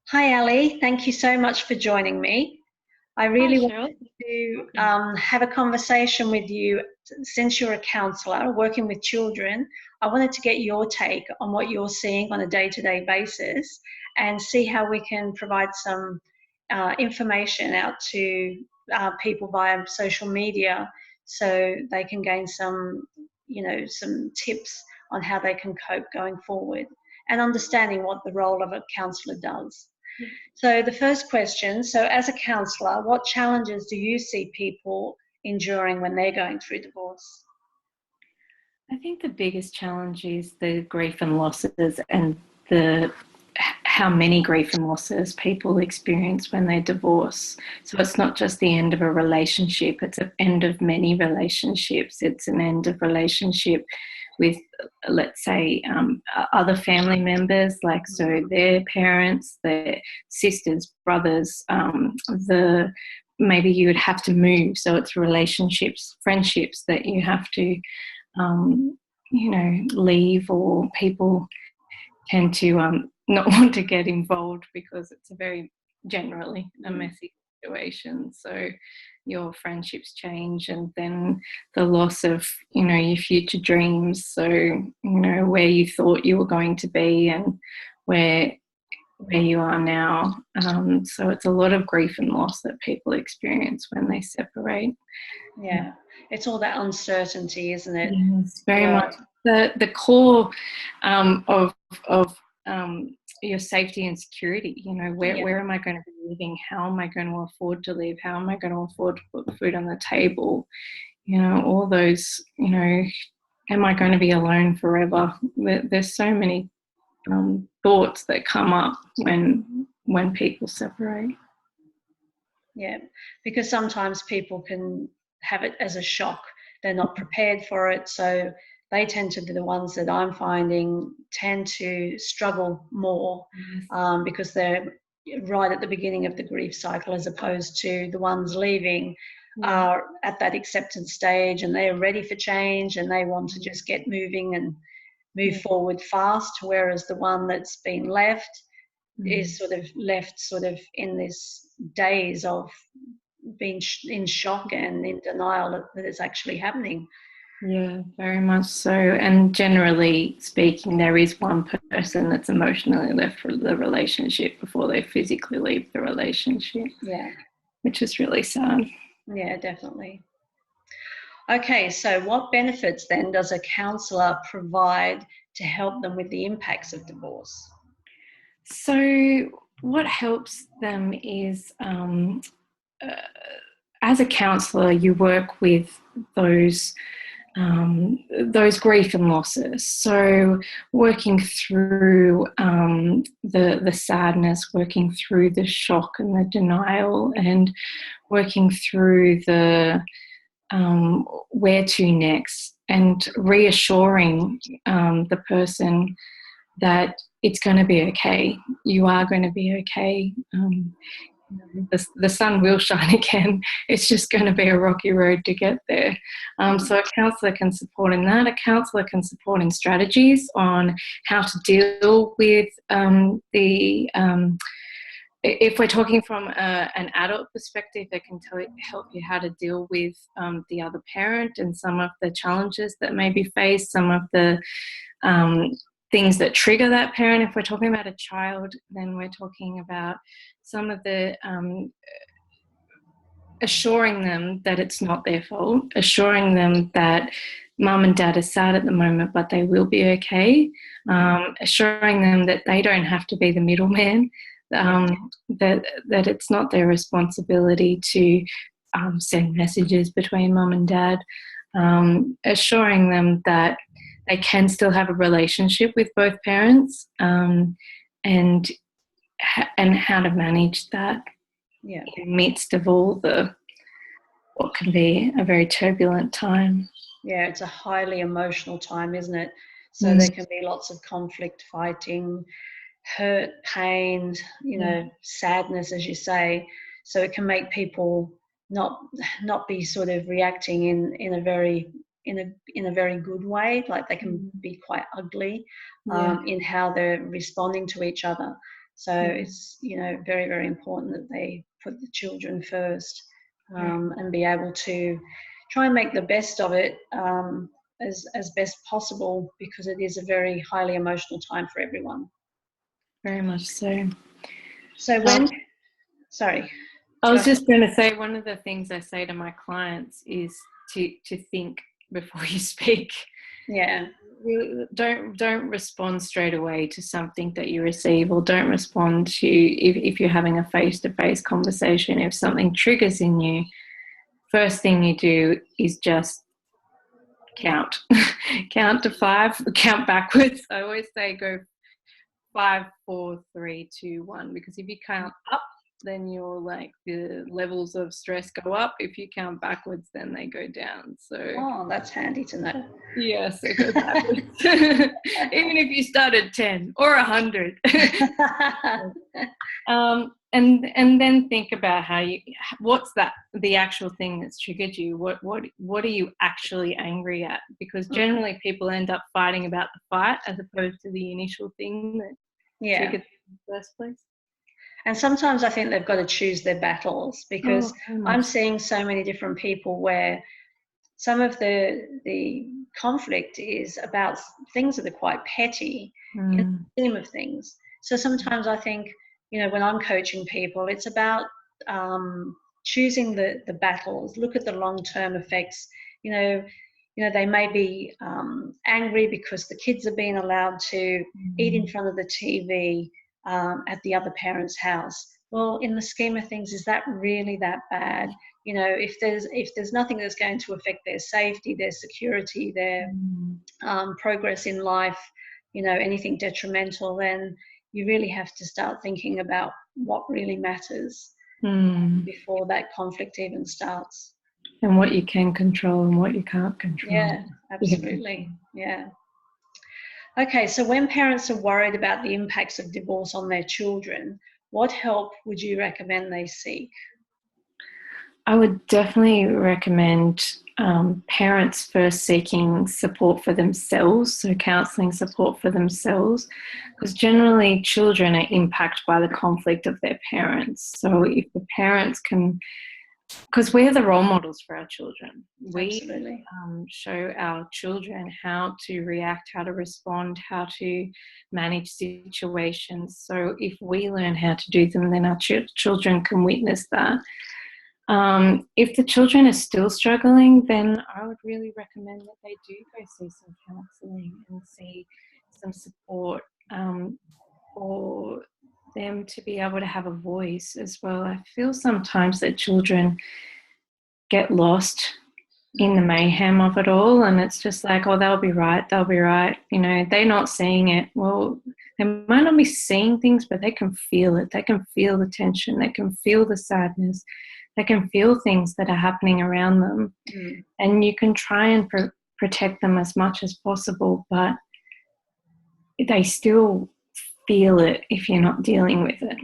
Hi, Ali. Thank you so much for joining me. I Hi, really Cheryl. wanted to Welcome. have a conversation with you. Since you're a counsellor working with children, I wanted to get your take on what you're seeing on a day-to-day basis and see how we can provide some information out to people via social media so they can gain some tips on how they can cope going forward and understanding what the role of a counsellor does. So the first question, so as a counsellor, what challenges do you see people enduring when they're going through divorce? I think the biggest challenge is the grief and losses and the how many grief and losses people experience when they divorce. So it's not just the end of a relationship, it's an end of many relationships. It's an end of relationship with, let's say, other family members, like so their parents, their sisters, brothers, maybe you would have to move. So it's relationships, friendships that you have to leave, or people tend to not want to get involved because it's a very generally a messy situation. So your friendships change, and then the loss of, your future dreams. So, where you thought you were going to be and where you are now. So it's a lot of grief and loss that people experience when they separate. Yeah, it's all that uncertainty, isn't it? Yes, very Yeah, much. The core of your safety and security. yeah, Where am I going to be living? How am I going to afford to live? How am I going to afford to put food on the table? All those. Am I going to be alone forever? There's so many thoughts that come up when people separate. yeah. Because sometimes people can have it as a shock. They're not prepared for it, so they tend to be the ones that I'm finding tend to struggle more Yes. because they're right at the beginning of the grief cycle, as opposed to the ones leaving Yeah. are at that acceptance stage and they're ready for change and they want to just get moving and move Yeah. forward fast, whereas the one that's been left Mm. is sort of left sort of in this daze of being in shock and in denial that it's actually happening. Yeah, very much so. And generally speaking, there is one person that's emotionally left for the relationship before they physically leave the relationship, Yeah, which is really sad. yeah, definitely. Okay, so what benefits then does a counsellor provide to help them with the impacts of divorce? So, what helps them is uh, as a counsellor, you work with those those grief and losses. So working through the sadness, working through the shock and the denial, and working through the where to next, and reassuring the person that it's going to be okay. You are going to be okay. The sun will shine again. It's just going to be a rocky road to get there. So a counsellor can support in that. A counsellor can support in strategies on how to deal with if we're talking from an adult perspective, they can help you how to deal with the other parent and some of the challenges that may be faced, some of the um, things that trigger that parent. If we're talking about a child, then we're talking about some of the assuring them that it's not their fault, assuring them that mum and dad are sad at the moment, but they will be okay, assuring them that they don't have to be the middleman, that it's not their responsibility to send messages between mum and dad, assuring them that they can still have a relationship with both parents, and how to manage that Yeah, in the midst of all the what can be a very turbulent time. yeah, it's a highly emotional time, isn't it? So there can be lots of conflict, fighting, hurt, pain, Yeah. sadness, as you say. So it can make people not not be sort of reacting in a very in a very good way. Like they can be quite ugly Yeah. in how they're responding to each other. So it's, very, very important that they put the children first, and be able to try and make the best of it, as best possible, because it is a very highly emotional time for everyone. Very much so. So sorry. I was just going to say, one of the things I say to my clients is to think before you speak. Yeah. Don't respond straight away to something that you receive, or don't respond to, if you're having a face-to-face conversation, if something triggers in you, first thing you do is just count. Count to 5, count backwards. I always say go 5, 4, 3, 2, 1, because if you count up, then the levels of stress go up. If you count backwards, then they go down. So that's handy to know. Yeah, so go backwards. Even if you start at 10 or 100. And then think about what's the actual thing that's triggered you. What are you actually angry at? Because generally people end up fighting about the fight as opposed to the initial thing that triggered in the first place. And sometimes I think they've got to choose their battles, because I'm seeing so many different people where some of the conflict is about things that are quite petty in the scheme of things. So sometimes I think, when I'm coaching people, it's about choosing the battles, look at the long-term effects. They may be angry because the kids are being allowed to eat in front of the TV at the other parent's house. Well, in the scheme of things, is that really that bad? If there's nothing that's going to affect their safety, their security, their progress in life, anything detrimental, then you really have to start thinking about what really matters before that conflict even starts. And what you can control and what you can't control. Yeah, absolutely. Yeah. Okay, so when parents are worried about the impacts of divorce on their children, what help would you recommend they seek? I would definitely recommend parents first seeking support for themselves, so counselling support for themselves, because generally children are impacted by the conflict of their parents. So if the parents can, because we're the role models for our children. Absolutely. We show our children how to react, how to respond, how to manage situations. So if we learn how to do them, then our children can witness that. If the children are still struggling, then I would really recommend that they do go see some counselling and see some support for them to be able to have a voice as well. I feel sometimes that children get lost in the mayhem of it all, and it's just like, oh, they'll be right, they're not seeing it. Well, they might not be seeing things, but they can feel it. They can feel the tension, they can feel the sadness, they can feel things that are happening around them. And you can try and protect them as much as possible, but they still feel it if you're not dealing with it.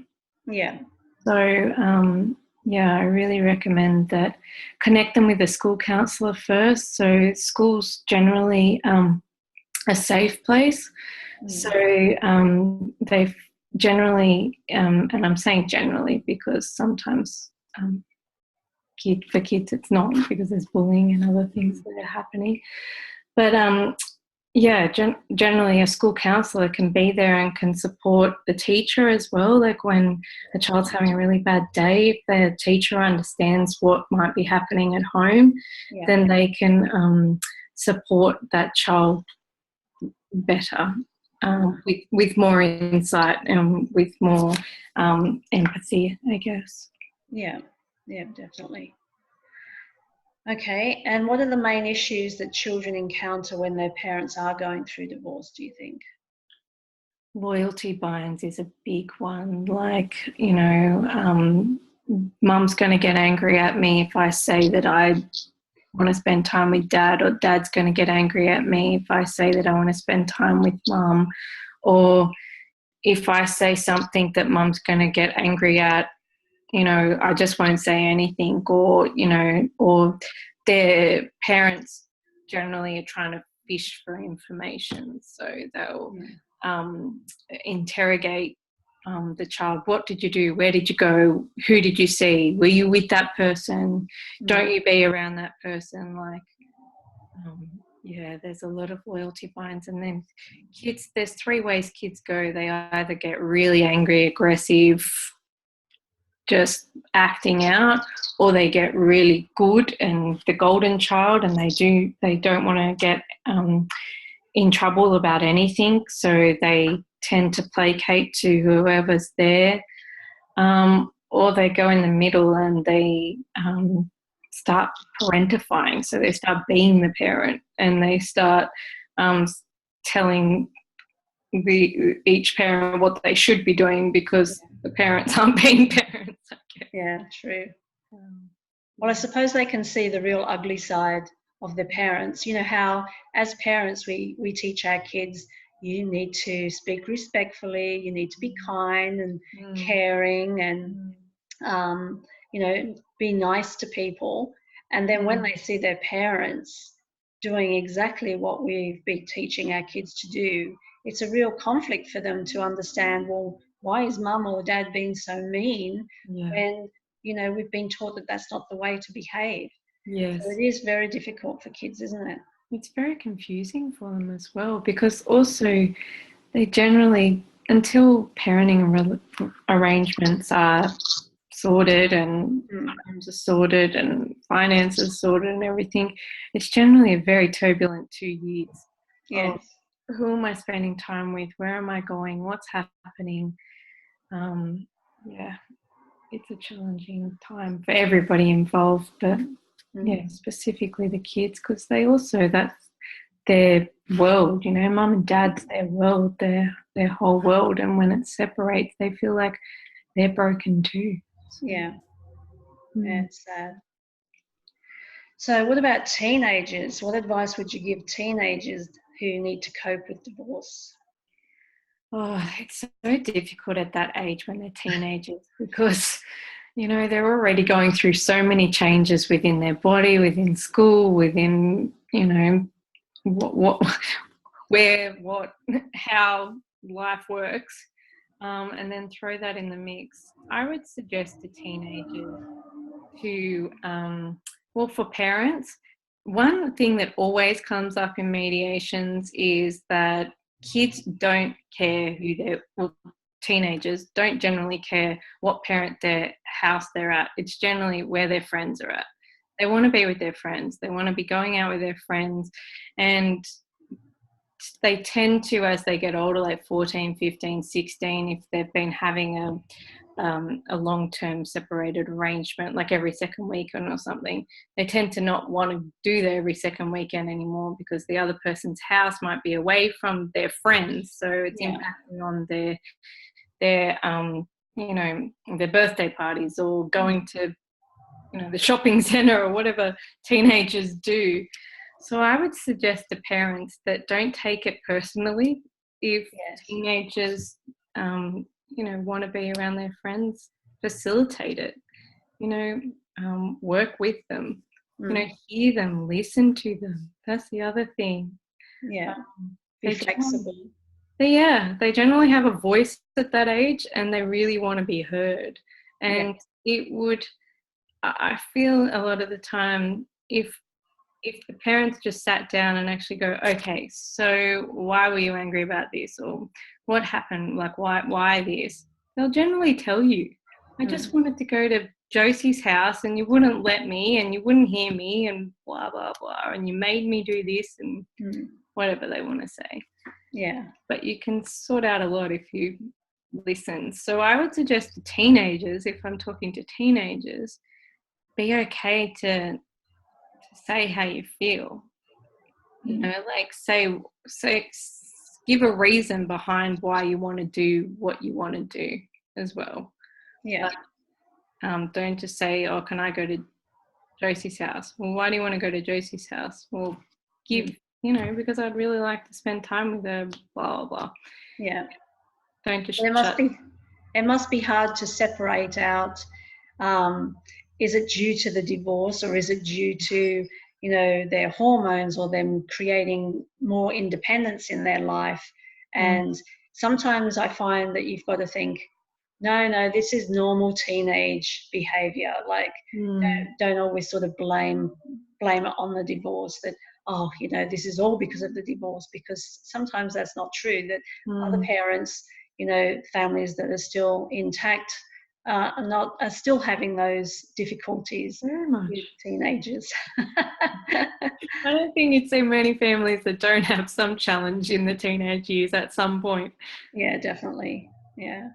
Yeah. So I really recommend that. Connect them with a school counsellor first. So schools generally a safe place. So they've generally, and I'm saying generally because sometimes for kids it's not, because there's bullying and other things that are happening. But generally a school counsellor can be there and can support the teacher as well. Like when a child's having a really bad day, if the teacher understands what might be happening at home, then they can support that child better, with more insight and with more empathy, I guess. Yeah, definitely. Okay, and what are the main issues that children encounter when their parents are going through divorce, do you think? Loyalty binds is a big one. Like, mum's going to get angry at me if I say that I want to spend time with dad, or dad's going to get angry at me if I say that I want to spend time with mum, or if I say something that mum's going to get angry at, I just won't say anything, or their parents generally are trying to fish for information, so they'll interrogate the child, what did you do? Where did you go? Who did you see? Were you with that person? Don't you be around that person? Like, yeah, there's a lot of loyalty binds. And then kids, there's 3 ways kids go. They either get really angry, aggressive, just acting out, or they get really good and the golden child, and they don't want to get in trouble about anything, so they tend to placate to whoever's there, or they go in the middle and they start parentifying, so they start being the parent and they start telling each parent what they should be doing because the parents aren't being parents. I guess. Yeah, true. Well, I suppose they can see the real ugly side of the parents. You know how, as parents, we teach our kids, you need to speak respectfully, you need to be kind and caring and, you know, be nice to people. And then when they see their parents doing exactly what we've been teaching our kids to do, it's a real conflict for them to understand, well, why is mum or dad being so mean when, you know, we've been taught that that's not the way to behave. Yes. So it is very difficult for kids, isn't it? It's very confusing for them as well, because also they generally, until parenting arrangements are sorted and homes are sorted and finances sorted and everything, it's generally a very turbulent 2 years. Yes. Who am I spending time with? Where am I going? What's happening? Yeah, it's a challenging time for everybody involved, but yeah, specifically the kids, because they also, that's their world, you know, mum and dad's their world, their whole world, and when it separates, they feel like they're broken too. So, yeah, it's sad. So what about teenagers? What advice would you give teenagers who need to cope with divorce? Oh, it's so difficult at that age when they're teenagers because, you know, they're already going through so many changes within their body, within school, within, you know, how life works, and then throw that in the mix. I would suggest to teenagers to, well, for parents, one thing that always comes up in mediations is that kids don't care teenagers don't generally care what their house they're at. It's generally where their friends are at. They want to be with their friends. They want to be going out with their friends. And they tend to, as they get older, like 14, 15, 16, if they've been having a long-term separated arrangement, like every second weekend or something, they tend to not want to do the every second weekend anymore because the other person's house might be away from their friends, so it's impacting on their you know, their birthday parties or going to, you know, the shopping centre or whatever teenagers do. So I would suggest to parents that don't take it personally if teenagers you know, want to be around their friends. Facilitate it, you know, work with them, you know, hear them, listen to them. That's the other thing. Be flexible. They generally have a voice at that age and they really want to be heard. And it would, I feel a lot of the time, if the parents just sat down and actually go, okay, so why were you angry about this? Or what happened? Like, why this? They'll generally tell you. I just wanted to go to Josie's house and you wouldn't let me and you wouldn't hear me and blah, blah, blah. And you made me do this and whatever they want to say. Yeah. But you can sort out a lot if you listen. So I would suggest to teenagers, if I'm talking to teenagers, be okay to say how you feel, you know, like say give a reason behind why you want to do what you want to do as well. But, don't just say, oh, can I go to Josie's house? Well, why do you want to go to Josie's house? Well, give, you know, because I'd really like to spend time with her, blah, blah, blah. Don't just it must be hard to separate out, is it due to the divorce or is it due to, you know, their hormones or them creating more independence in their life? And sometimes I find that you've got to think, no, this is normal teenage behaviour. Like, don't always sort of blame it on the divorce, that, oh, this is all because of the divorce, because sometimes that's not true, that other parents, families that are still intact, are still having those difficulties Very much. with teenagers. I don't think you'd see many families that don't have some challenge in the teenage years at some point. Yeah, definitely. Yeah.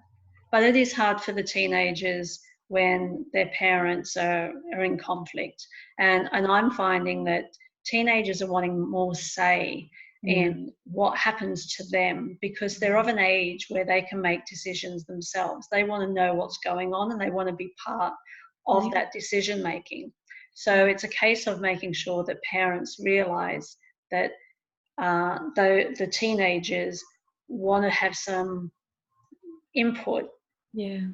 But it is hard for the teenagers when their parents are in conflict. And I'm finding that teenagers are wanting more say in what happens to them, because they're of an age where they can make decisions themselves. They want to know what's going on and they want to be part of that decision making. So it's a case of making sure that parents realise that the teenagers want to have some input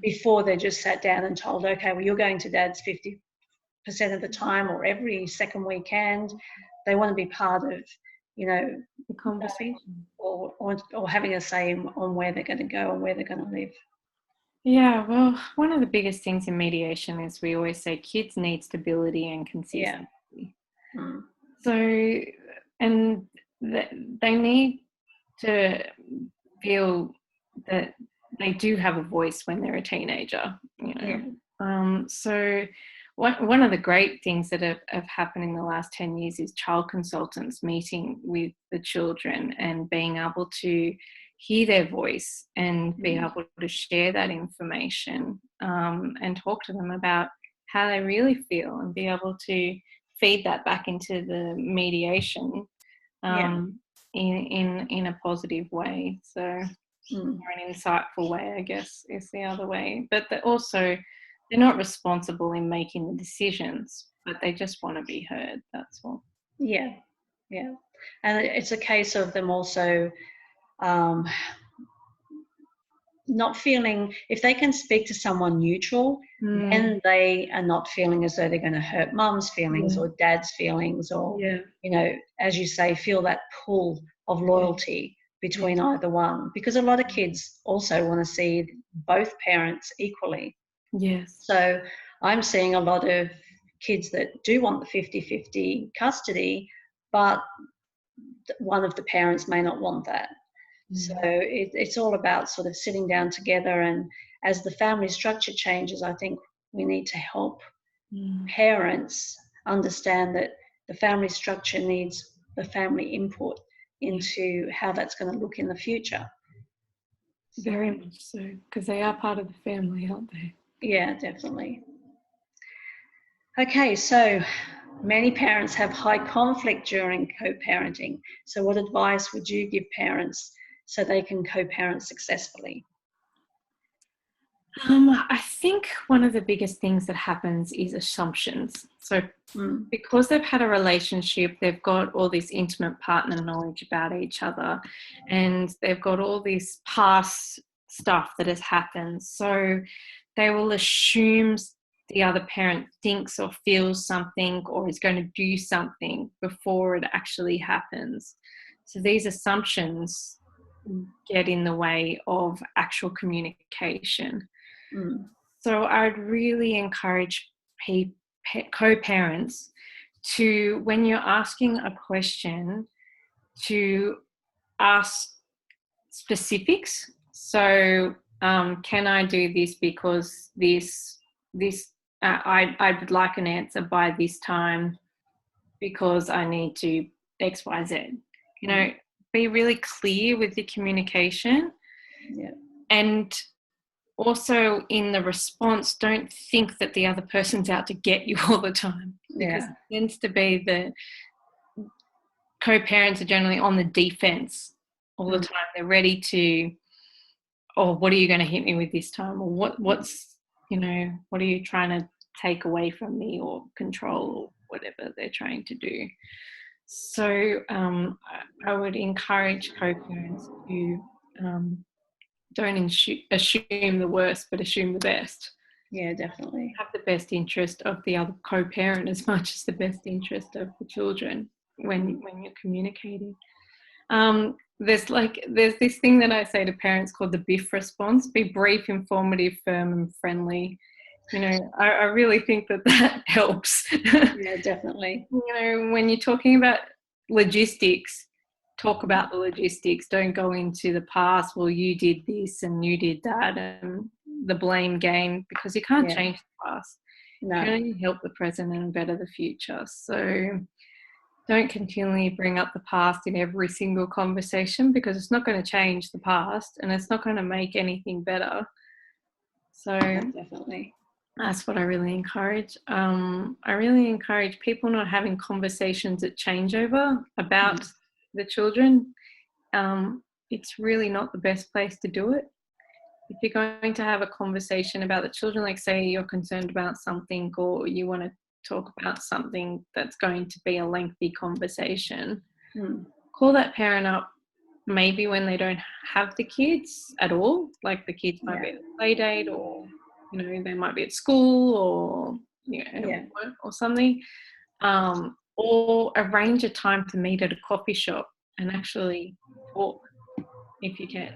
before they're just sat down and told, okay, well, you're going to dad's 50% of the time or every second weekend. They want to be part of, the conversation, or having a say on where they're going to go and where they're going to live. Yeah, well, one of the biggest things in mediation is we always say kids need stability and consistency. Yeah. Mm. So, and they need to feel that they do have a voice when they're a teenager, So one of the great things that have happened in the last 10 years is child consultants meeting with the children and being able to hear their voice and be able to share that information, and talk to them about how they really feel, and be able to feed that back into the mediation in a positive way. So or an insightful way, I guess, is the other way. But they're not responsible in making the decisions, but they just want to be heard, that's all. Yeah. And it's a case of them also not feeling, if they can speak to someone neutral, then they are not feeling as though they're going to hurt mum's feelings or dad's feelings, or, as you say, feel that pull of loyalty between either one. Because a lot of kids also want to see both parents equally. Yes. So I'm seeing a lot of kids that do want the 50-50 custody, but one of the parents may not want that. So it's all about sort of sitting down together, and as the family structure changes, I think we need to help parents understand that the family structure needs the family input into how that's going to look in the future. Very much so, because they are part of the family, aren't they? Yeah, definitely. Okay, so many parents have high conflict during co-parenting. So what advice would you give parents so they can co-parent successfully? I think one of the biggest things that happens is assumptions. So because they've had a relationship, they've got all this intimate partner knowledge about each other, and they've got all this past stuff that has happened. So they will assume the other parent thinks or feels something or is going to do something before it actually happens. So these assumptions get in the way of actual communication. So I'd really encourage co-parents to, when you're asking a question, to ask specifics. So can I do this because I'd like an answer by this time because I need to X, Y, Z. Be really clear with your communication. And also in the response, don't think that the other person's out to get you all the time, because it tends to be the co-parents are generally on the defense all the time. They're ready to, what are you going to hit me with this time? Or what are you trying to take away from me or control, or whatever they're trying to do. So I would encourage co-parents to don't assume the worst, but assume the best. Yeah, definitely. Have the best interest of the other co-parent as much as the best interest of the children when you're communicating. there's this thing that I say to parents called the BIF response: be brief, informative, firm, and friendly. You know, I really think that helps. Yeah, definitely. You know, when you're talking about logistics, talk about the logistics. Don't go into the past. Well, you did this and you did that, and the blame game, because you can't Yeah. change the past. No. You can only help the present and better the future. So don't continually bring up the past in every single conversation, because it's not going to change the past and it's not going to make anything better. So Definitely. that's what I really encourage. I really encourage people not having conversations at changeover about the children. It's really not the best place to do it. If you're going to have a conversation about the children, like say you're concerned about something or you want to talk about something that's going to be a lengthy conversation, call that parent up maybe when they don't have the kids at all, like the kids might be at a play date, or you know, they might be at school, or you know, work or something, or arrange a time to meet at a coffee shop and actually talk, if you can,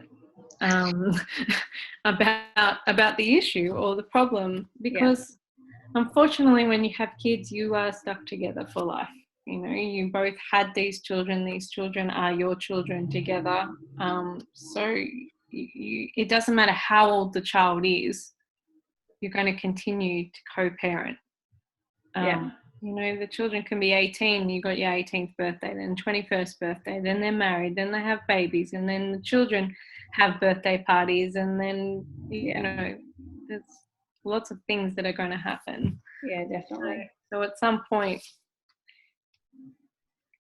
about the issue or the problem, because unfortunately when you have kids you are stuck together for life. You know, you both had these children are your children together. So it doesn't matter how old the child is, you're going to continue to co-parent. You know, the children can be 18, you got your 18th birthday, then 21st birthday, then they're married, then they have babies, and then the children have birthday parties, and then, you know, there's lots of things that are going to happen. Yeah, definitely. So at some point,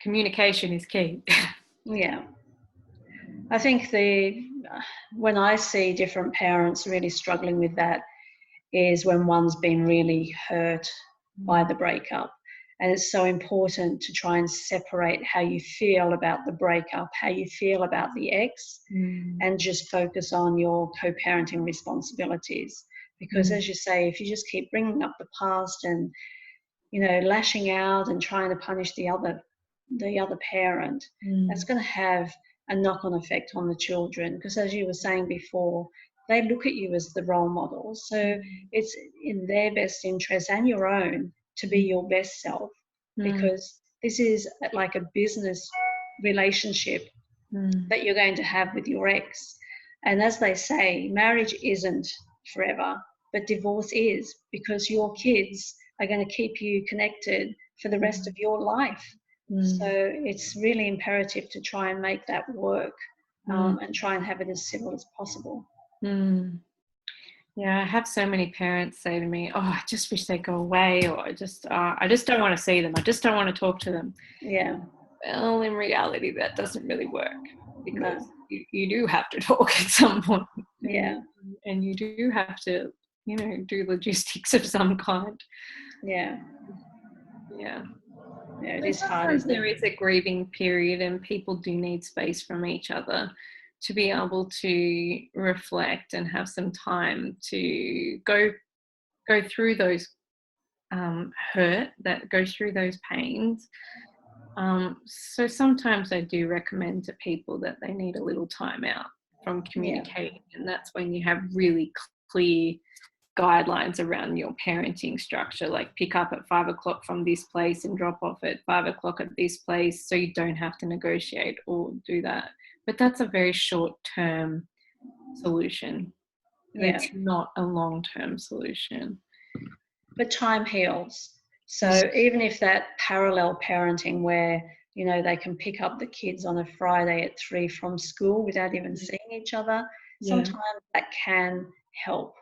communication is key. Yeah. I think when I see different parents really struggling with that is when one's been really hurt by the breakup. And it's so important to try and separate how you feel about the breakup, how you feel about the ex, and just focus on your co-parenting responsibilities. Because as you say, if you just keep bringing up the past and, you know, lashing out and trying to punish the other parent, that's going to have a knock-on effect on the children. Because as you were saying before, they look at you as the role model. So it's in their best interest and your own to be your best self, because this is like a business relationship that you're going to have with your ex. And as they say, marriage isn't forever, but divorce is, because your kids are going to keep you connected for the rest of your life. So it's really imperative to try and make that work, and try and have it as civil as possible. Yeah, I have so many parents say to me, "Oh, I just wish they'd go away," or I just don't want to see them. I just don't want to talk to them. Yeah. Well, in reality, that doesn't really work, because you do have to talk at some point. Yeah. And you do have to, you know, do logistics of some kind. Yeah. Yeah. Yeah, it is hard, isn't it? There is a grieving period, and people do need space from each other to be able to reflect and have some time to go through those hurt, that go through those pains. So sometimes I do recommend to people that they need a little time out from communicating, and that's when you have really clear guidelines around your parenting structure, like pick up at 5 o'clock from this place and drop off at 5 o'clock at this place, so you don't have to negotiate or do that. But that's a very short-term solution. It's not a long-term solution. But time heals. So even if that parallel parenting where, you know, they can pick up the kids on a Friday at 3 from school without even seeing each other, sometimes that can help.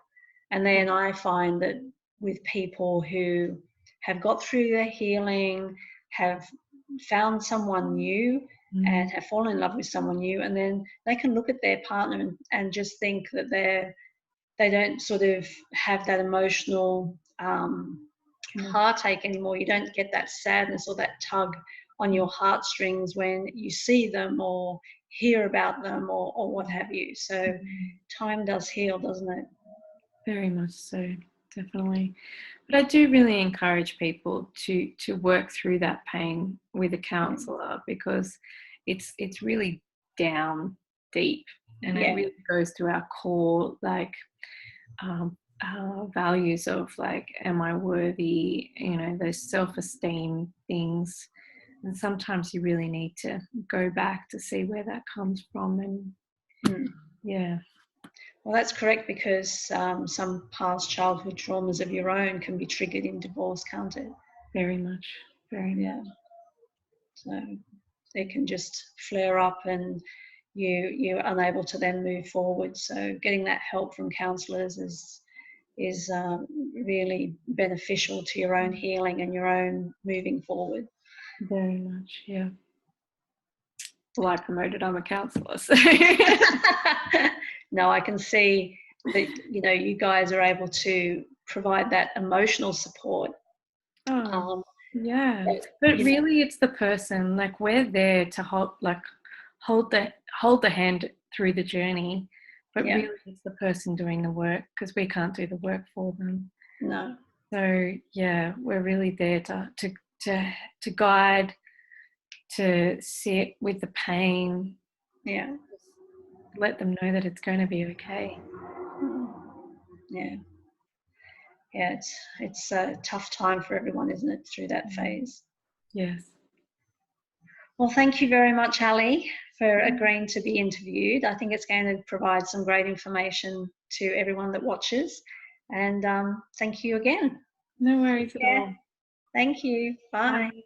And then I find that with people who have got through their healing, have found someone new, and have fallen in love with someone new, and then they can look at their partner and just think that they don't sort of have that emotional heartache anymore. You don't get that sadness or that tug on your heartstrings when you see them or hear about them or what have you. So time does heal, doesn't it? Very much so, definitely. But I do really encourage people to work through that pain with a counsellor, because it's really down deep, and it Yeah. really goes to our core, like, values of, like, am I worthy, those self-esteem things. And sometimes you really need to go back to see where that comes from. And yeah. Well, that's correct, because some past childhood traumas of your own can be triggered in divorce, can't it? Very much. Very Yeah. much. So it can just flare up, and you're unable to then move forward. So getting that help from counsellors is really beneficial to your own healing and your own moving forward. Very much, yeah. Well, I promoted I'm a counsellor, so. No, I can see that you guys are able to provide that emotional support. Oh, yeah. But, But really, it's the person. Like, we're there to hold the hand through the journey, but yeah, really it's the person doing the work, because we can't do the work for them. no, So yeah, we're really there to guide, to sit with the pain, yeah, let them know that it's going to be okay. yeah, yeah. It's a tough time for everyone, isn't it, through that phase? Yes. Well, thank you very much, Ali, for agreeing to be interviewed. I think it's going to provide some great information to everyone that watches. And thank you again. No worries at all. Thank you. Bye. Bye.